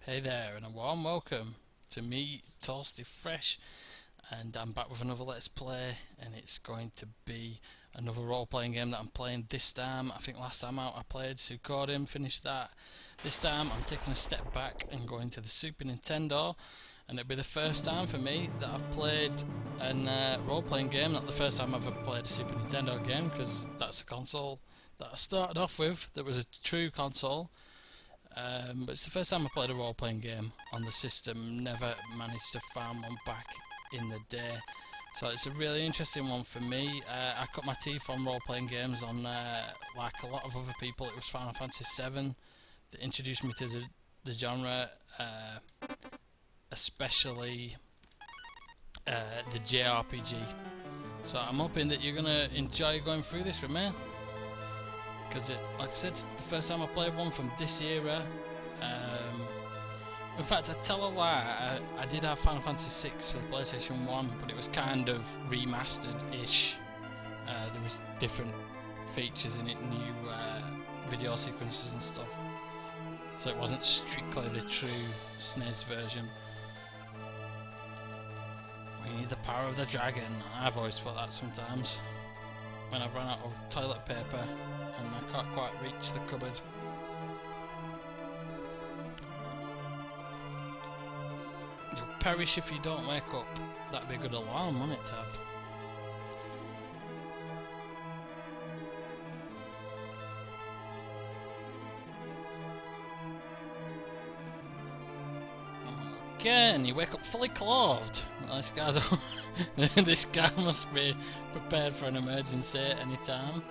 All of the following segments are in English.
Hey there, and a warm welcome to me, Toasty Fresh, and I'm back with another Let's Play, and it's going to be another role-playing game that I'm playing this time. I think last time out I played Suikoden, finished that. This time I'm taking a step back and going to the Super Nintendo, and it'll be the first time for me that I've played a role-playing game. Not the first time I've ever played a Super Nintendo game, because that's a console that I started off with that was a true console. But it's the first time I played a role-playing game on the system. Never managed to find one back in the day, so it's a really interesting one for me. I cut my teeth on role-playing games on like a lot of other people. It was Final Fantasy VII that introduced me to the genre, especially the JRPG. So I'm hoping that you're gonna enjoy going through this with me, because like I said, the first time I played one from this era. In fact, I tell a lie, I did have Final Fantasy VI for the PlayStation 1, but it was kind of remastered-ish. There was different features in it, new video sequences and stuff. So it wasn't strictly the true SNES version. We need the power of the dragon. I've always thought that sometimes, when I've run out of toilet paper and I can't quite reach the cupboard. You'll perish if you don't wake up. That'd be a good alarm, wouldn't it, to have? Again, you wake up fully clothed. This guy's this guy must be prepared for an emergency at any time.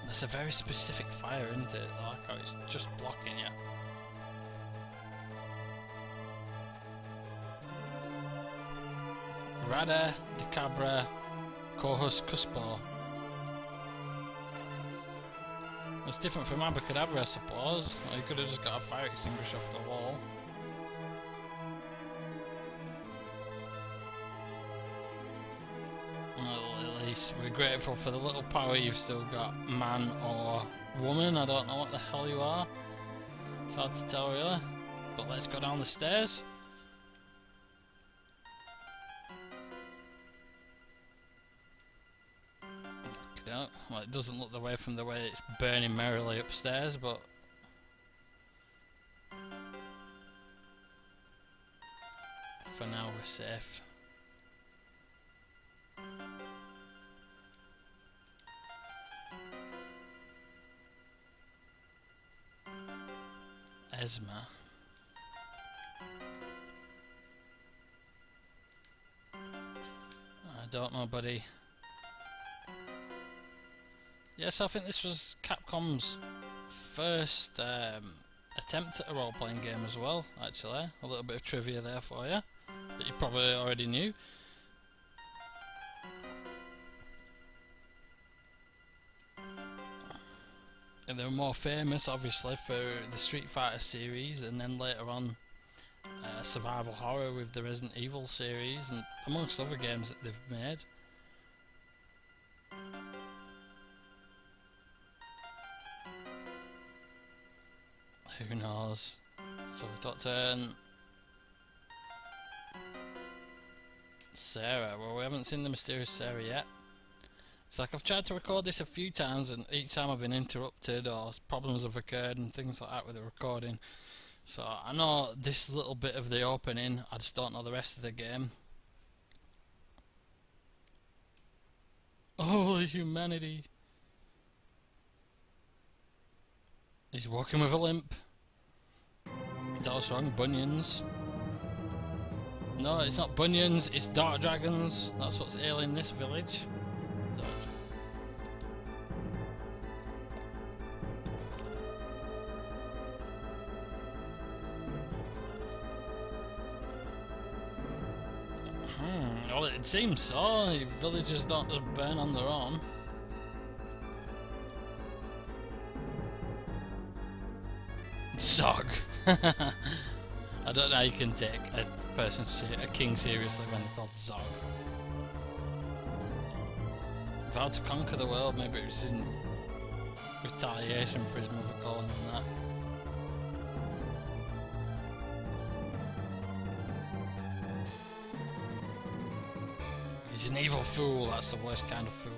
That's a very specific fire, isn't it? I like how it's just blocking you. Rada Dicabra Cohus Cuspo. It's different from Abracadabra, I suppose. Or you could have just got a fire extinguisher off the wall. Well, at least we're grateful for the little power you've still got, man or woman. I don't know what the hell you are. It's hard to tell, really. But let's go down the stairs. Well, it doesn't look the way from the way it's burning merrily upstairs, but for now we're safe. Esma. I don't know, buddy. Yes, I think this was Capcom's first attempt at a role-playing game as well, actually. A little bit of trivia there for you, that you probably already knew. And they were more famous, obviously, for the Street Fighter series, and then later on survival horror with the Resident Evil series, and amongst other games that they've made. Who knows? So we talked to Sarah. Well, we haven't seen the mysterious Sarah yet. It's like I've tried to record this a few times, and each time I've been interrupted or problems have occurred and things like that with the recording. So I know this little bit of the opening, I just don't know the rest of the game. Oh, humanity! He's walking with a limp. That was wrong. Bunions. No, it's not bunions, it's dark dragons. That's what's ailing this village. Well, it seems so. Villagers don't just burn on their own. Zog. I don't know how you can take a king seriously when they're called Zog. Vowed to conquer the world. Maybe it was in retaliation for his mother calling him that. He's an evil fool, that's the worst kind of fool.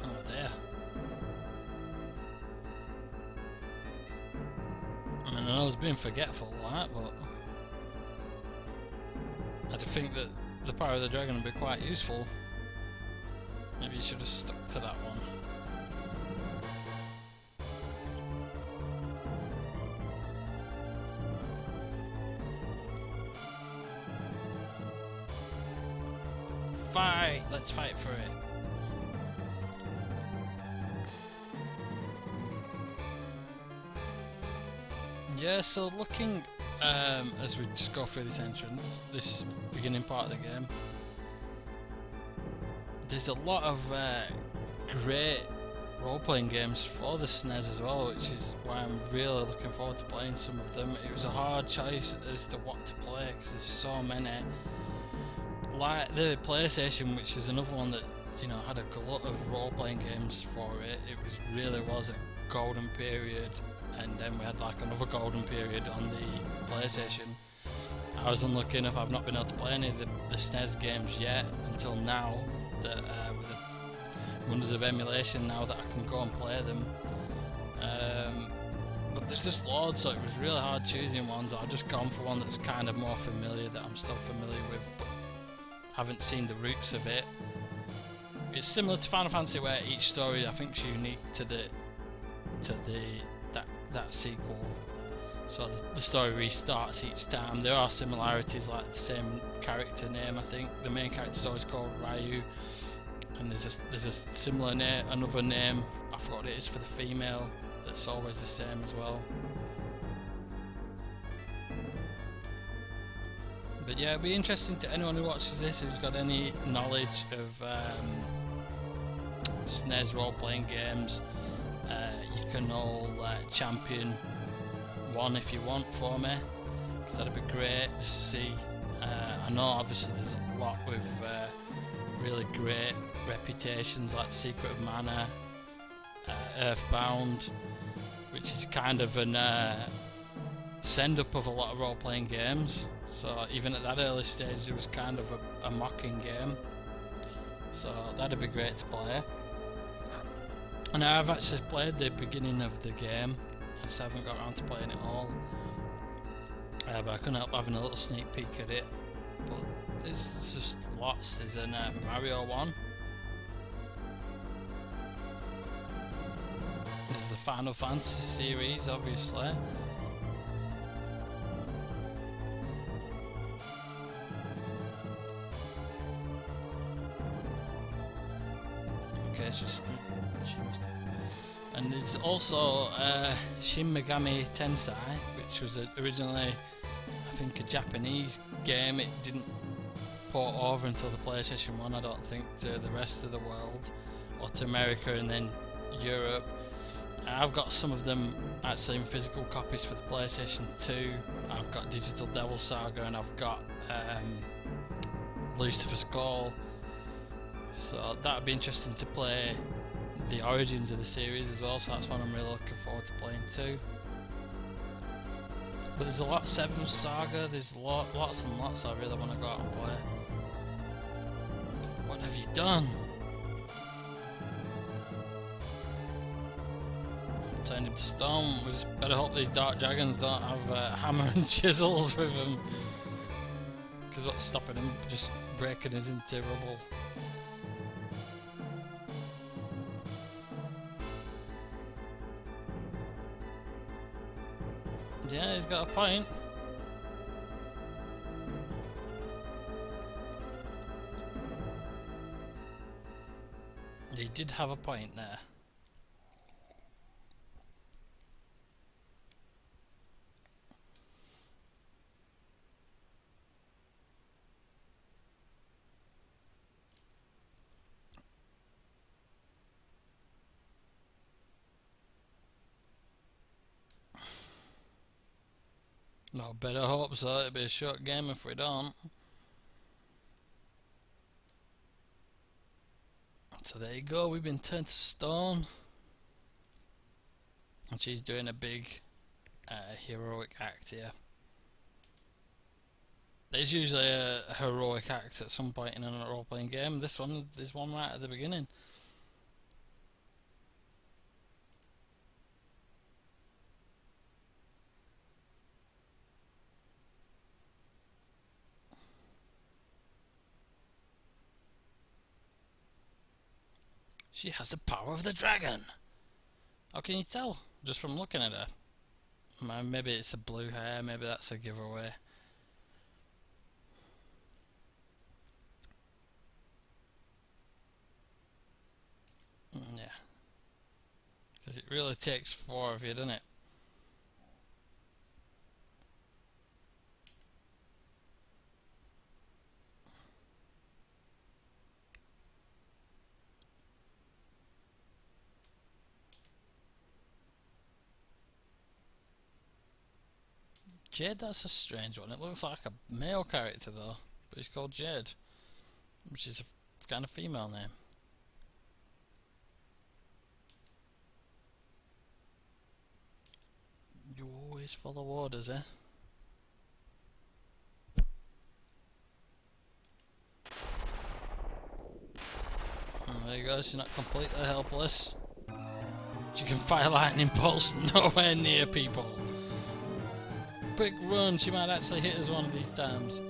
Oh dear. I mean, I was being forgetful like that, but I'd think that the power of the dragon would be quite useful. Maybe you should have stuck to that one. Fight! Let's fight for it. Yeah, so looking as we just go through this entrance, this beginning part of the game, there's a lot of great role-playing games for the SNES as well, which is why I'm really looking forward to playing some of them. It was a hard choice as to what to play because there's so many. Like the PlayStation, which is another one that, you know, had a glut of role-playing games for it. It really was a golden period, and then we had like another golden period on the PlayStation. I was unlucky enough, I've not been able to play any of the SNES games yet until now, that with the wonders of emulation now that I can go and play them. But there's just loads, so it was really hard choosing ones. I've just gone for one that's kind of more familiar, that I'm still familiar with, but haven't seen the roots of it. It's similar to Final Fantasy, where each story I think is unique to that sequel. So the story restarts each time. There are similarities, like the same character name. I think the main character story is called Ryu, and there's a similar name, another name. I forgot what it is for the female. That's always the same as well. But yeah, it'd be interesting to anyone who watches this who's got any knowledge of SNES role-playing games. You can all champion one if you want for me, because that'd be great just to see. I know obviously there's a lot with really great reputations, like Secret of Mana, Earthbound, which is kind of an send-up of a lot of role-playing games. So even at that early stage, it was kind of a mocking game. So that'd be great to play. And I've actually played the beginning of the game. I just haven't got around to playing it all. But I couldn't help having a little sneak peek at it. But there's just lots. There's a Mario one. There's the Final Fantasy series, obviously. Okay, it's just... And there's also Shin Megami Tensei, which was originally, I think, a Japanese game. It didn't port over until the PlayStation 1, I don't think, to the rest of the world, or to America and then Europe. I've got some of them actually in physical copies for the PlayStation 2. I've got Digital Devil Saga, and I've got Lucifer's Call. So that would be interesting to play the origins of the series as well, so that's one I'm really looking forward to playing too. But there's a lot, Seventh Saga, there's lots and lots I really want to go out and play. What have you done? Turned him to stone. We just better hope these dark dragons don't have hammer and chisels with them, because what's stopping him just breaking us into rubble? Yeah, he's got a point. He did have a point there. No, better hope so. It'll be a short game if we don't. So there you go, we've been turned to stone. And she's doing a big heroic act here. There's usually a heroic act at some point in a role-playing game. There's one right at the beginning. She has the power of the dragon. How can you tell? Just from looking at her. Maybe it's the blue hair, maybe that's a giveaway. Yeah. Because it really takes 4 of you, doesn't it? Jade, that's a strange one. It looks like a male character though, but he's called Jade, which is a kind of female name. You always follow orders, eh? And there you go, she's not completely helpless. She can fire lightning bolts nowhere near people. Quick run, she might actually hit us one of these times.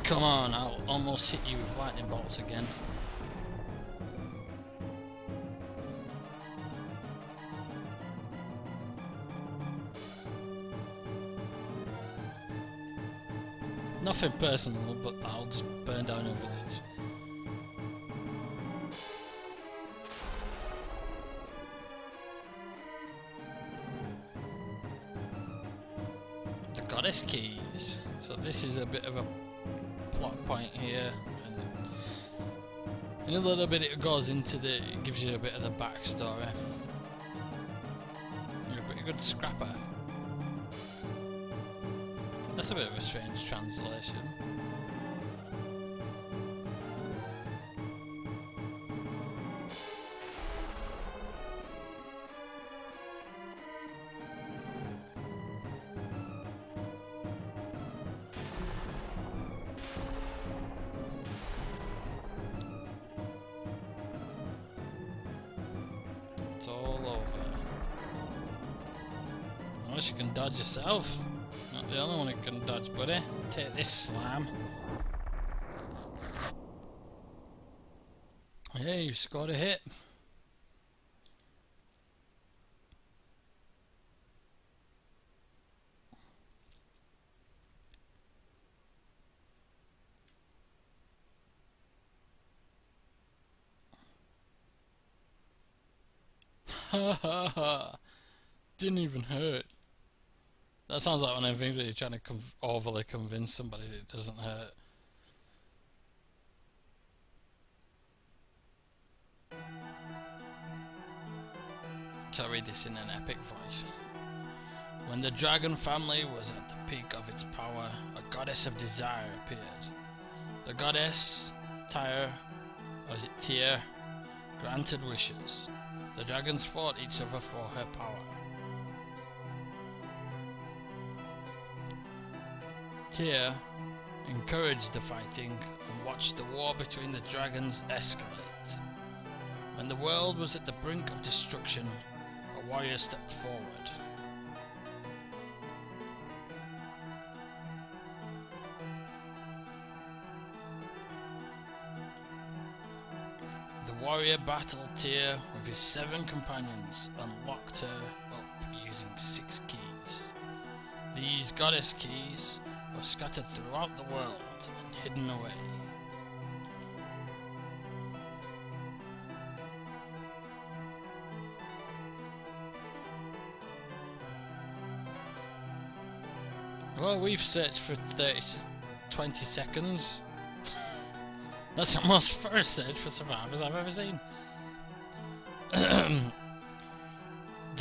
Come on, I'll almost hit you with lightning bolts again. Nothing personal, but I'll just burn down a village. The goddess keys. So this is a bit of a plot point here, and in a little bit it goes into it gives you a bit of the backstory. You're a pretty good scrapper. That's a bit of a strange translation. It's all over. Unless you can dodge yourself. Not the only one who can dodge, buddy. Take this slam. Hey, you scored a hit. Ha ha ha. Didn't even hurt. That sounds like one of the things that you're trying to overly convince somebody that it doesn't hurt. So I'll read this in an epic voice. When the dragon family was at the peak of its power, a goddess of desire appeared. The goddess, Tyr, or is it Tyr, granted wishes. The dragons fought each other for her power. Tyr encouraged the fighting and watched the war between the dragons escalate. When the world was at the brink of destruction, a warrior stepped forward. The warrior battled Tyr with his 7 companions and locked her up using 6 keys. These goddess keys were scattered throughout the world and hidden away. Well, we've searched for 20 seconds. That's the most first search for survivors I've ever seen. The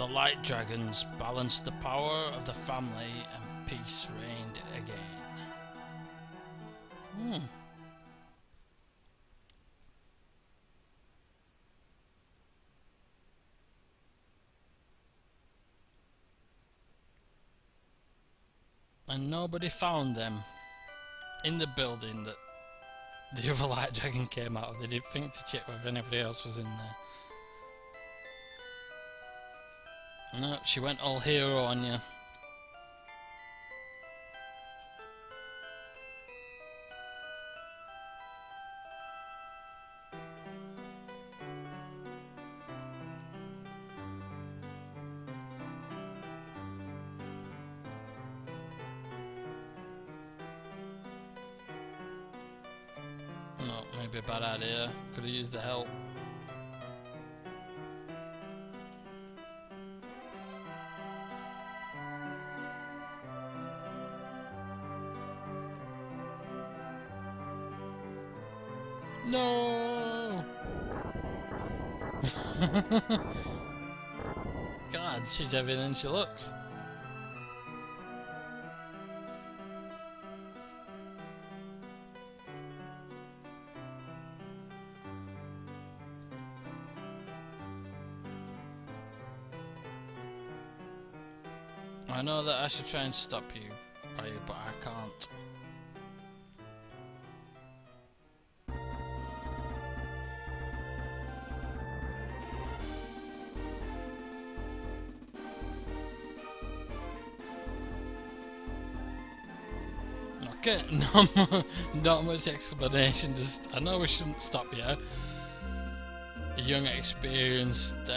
light dragons balanced the power of the family and peace reigned again. And nobody found them in the building that the other light dragon came out of. They didn't think to check whether anybody else was in there. No, she went all hero on you. No, maybe a bad idea. Could have used the help. No! God, she's everything she looks. I know that I should try and stop you, but I can't. Okay, not much explanation, just I know we shouldn't stop you. A young, experienced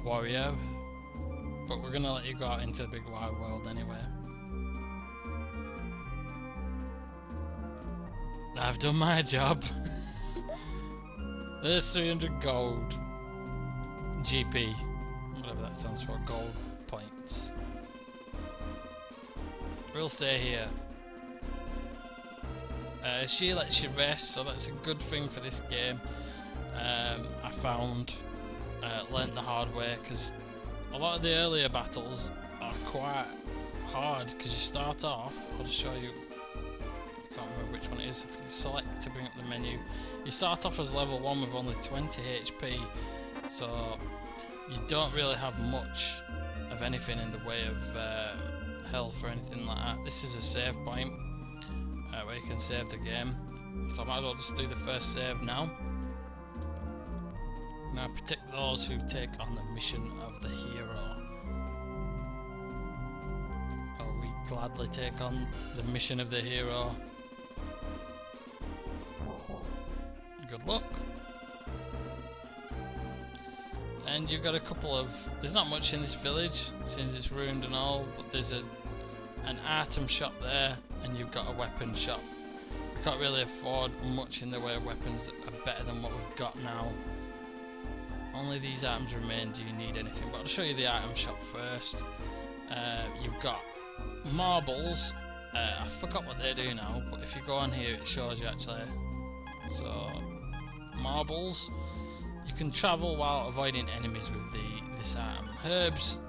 warrior, but we're gonna let you go out into the big wide world anyway. I've done my job. There's 300 gold. GP, whatever that stands for, gold points. We'll stay here. She lets you rest, so that's a good thing for this game. I found, learnt the hard way, because a lot of the earlier battles are quite hard, because you start off, I'll just show you, I can't remember which one it is, if you select to bring up the menu, you start off as level 1 with only 20 HP, so you don't really have much of anything in the way of health or anything like that. This is a save point, where you can save the game, so I might as well just do the first save now. Now protect those who take on the mission of the hero. Oh, we gladly take on the mission of the hero. Good luck. And you've got a couple of... There's not much in this village, since it's ruined and all, but there's an item shop there, and you've got a weapon shop. We can't really afford much in the way of weapons that are better than what we've got now. Only these items remain. Do you need anything? But I'll show you the item shop first. You've got marbles. I forgot what they do now, but if you go on here it shows you actually. So marbles. You can travel while avoiding enemies with this item. Herbs,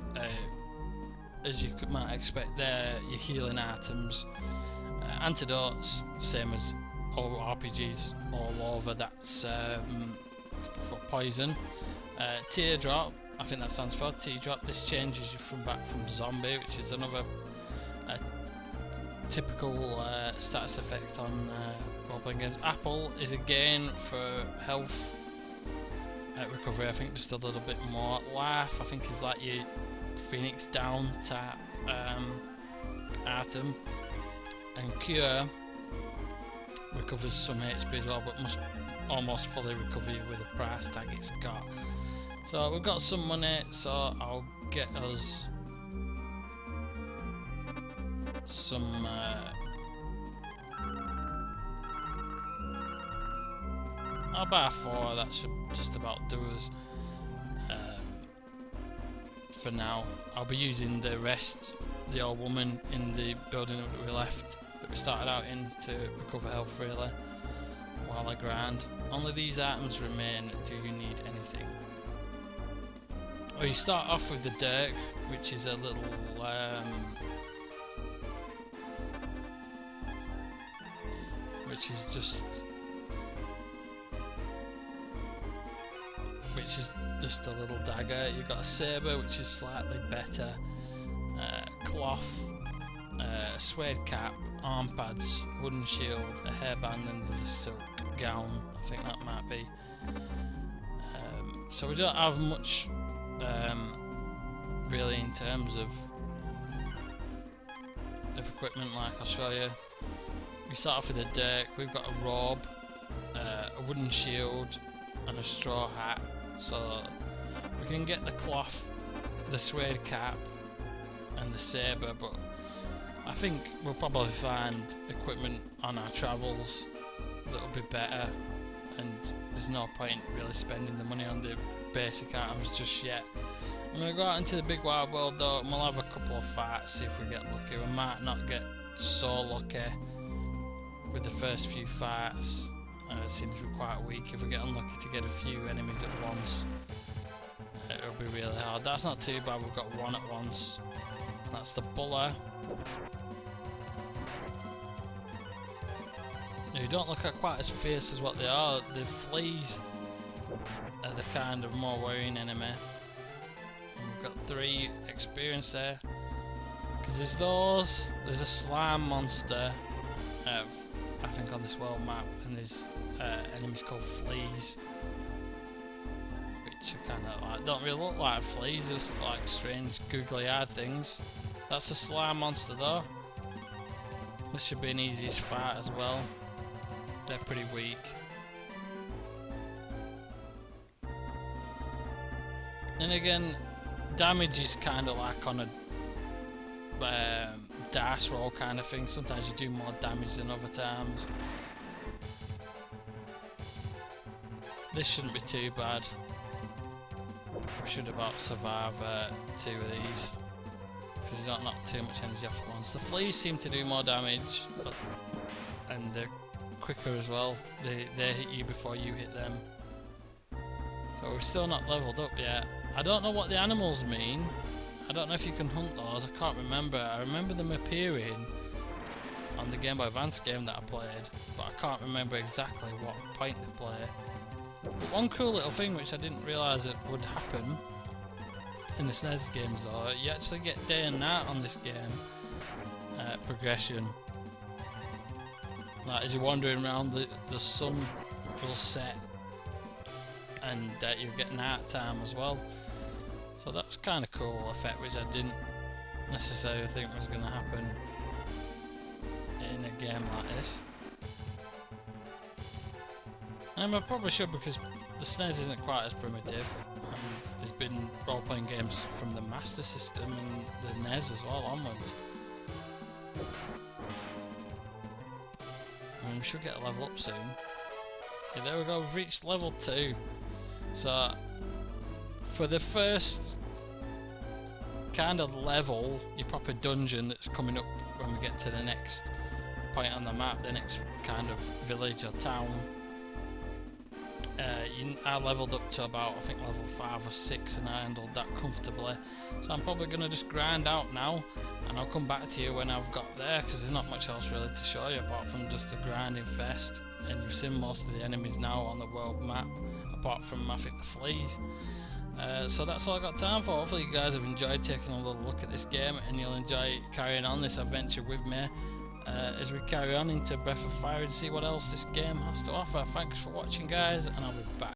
as you might expect, they're your healing items. Antidotes, same as all RPGs all over. That's for poison. Teardrop, I think that stands for teardrop. This changes you back from zombie, which is another typical status effect on role-playing games. Apple is again for health recovery, I think just a little bit more. Life, I think, is like your Phoenix down type item. And Cure recovers some HP as well, but must almost fully recover you with the price tag it's got. So we've got some money, so I'll get us some I'll buy 4, that should just about do us for now. I'll be using the rest, the old woman in the building that we left, that we started out in, to recover health really while I grind. Only these items remain. Do you need anything? Well, you start off with the Dirk, which is a little which is just a little dagger. You've got a saber, which is slightly better. Cloth, suede cap, arm pads, wooden shield, a hairband, and there's a silk gown. I think that might be. So we don't have much really in terms of equipment. Like I'll show you. We start off with a dirk. We've got a robe, a wooden shield, and a straw hat. So we can get the cloth, the suede cap, and the saber, but I think we'll probably find equipment on our travels that'll be better, and there's no point really spending the money on the basic items just yet. I'm going to go out into the big wide world though, and we'll have a couple of fights, see if we get lucky. We might not get so lucky with the first few fights. It seems we're quite weak. If we get unlucky to get a few enemies at once, it'll be really hard. That's not too bad, we've got one at once. That's the buller. They don't look quite as fierce as what they are. The fleas are the kind of more worrying enemy. And we've got 3 experience there. Because there's those, there's a slime monster, I think on this world map, and there's enemies called fleas, which are kind of like, don't really look like fleas, just like strange googly eyed things. That's a slime monster though. This should be an easiest fight as well. They're pretty weak. Then again, damage is kind of like on a dice roll kind of thing. Sometimes you do more damage than other times. This shouldn't be too bad. We should about survive 2 of these, because you don't knock too much energy off at once. The fleas seem to do more damage, and they're quicker as well. They hit you before you hit them. So we're still not leveled up yet. I don't know what the animals mean. I don't know if you can hunt those, I can't remember. I remember them appearing on the Game Boy Advance game that I played, but I can't remember exactly what point they play. But one cool little thing which I didn't realise it would happen in the SNES games though, you actually get day and night on this game progression. Like as you're wandering around, the sun will set, and you'll get night time as well. So that was kind of cool effect, which I didn't necessarily think was going to happen in a game like this. And I probably should, because the SNES isn't quite as primitive, and there's been role-playing games from the Master System and the NES as well onwards. And we should get a level up soon. Yeah, there we go, we've reached level 2. So for the first kind of level, your proper dungeon that's coming up when we get to the next point on the map, the next kind of village or town, I leveled up to about, I think, level 5 or 6, and I handled that comfortably. So I'm probably going to just grind out now, and I'll come back to you when I've got there, because there's not much else really to show you apart from just the grinding fest. And you've seen most of the enemies now on the world map, apart from, I think, the fleas. So that's all I got time for. Hopefully you guys have enjoyed taking a little look at this game, and you'll enjoy carrying on this adventure with me as we carry on into Breath of Fire and see what else this game has to offer. Thanks for watching, guys, and I'll be back.